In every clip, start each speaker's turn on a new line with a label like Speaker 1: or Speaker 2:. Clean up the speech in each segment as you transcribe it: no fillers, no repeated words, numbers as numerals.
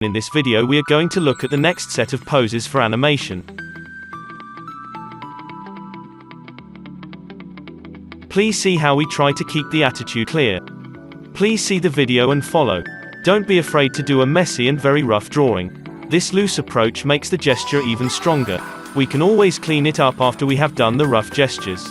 Speaker 1: In this video we are going to look at the next set of poses for animation. Please see how we try to keep the attitude clear. Please see the video and follow. Don't be afraid to do a messy and very rough drawing. This loose approach makes the gesture even stronger. We can always clean it up after we have done the rough gestures.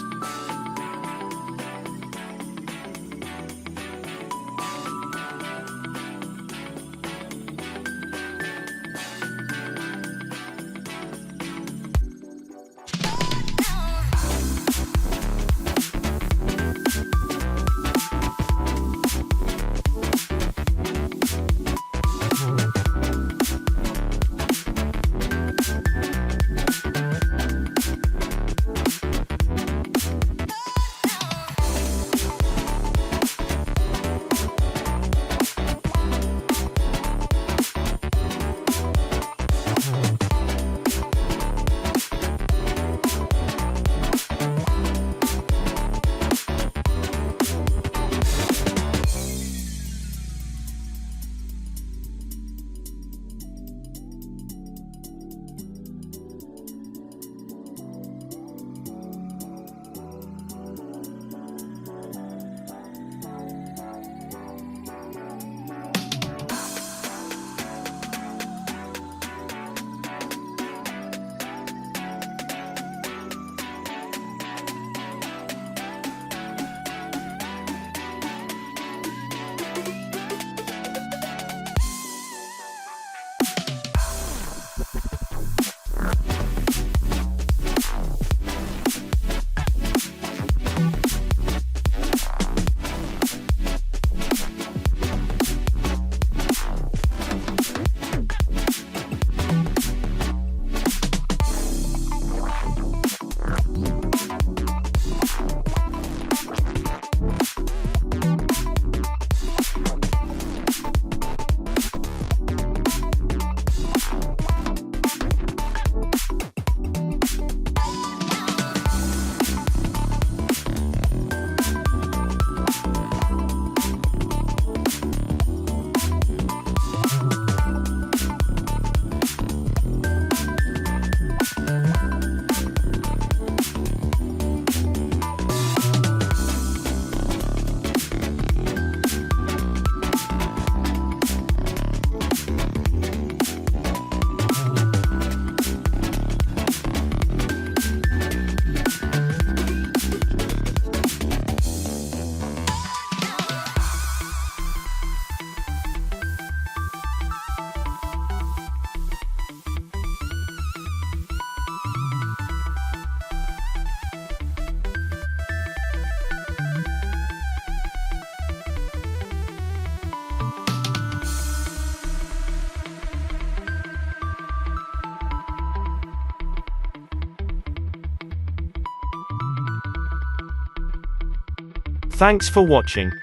Speaker 1: Thanks for watching.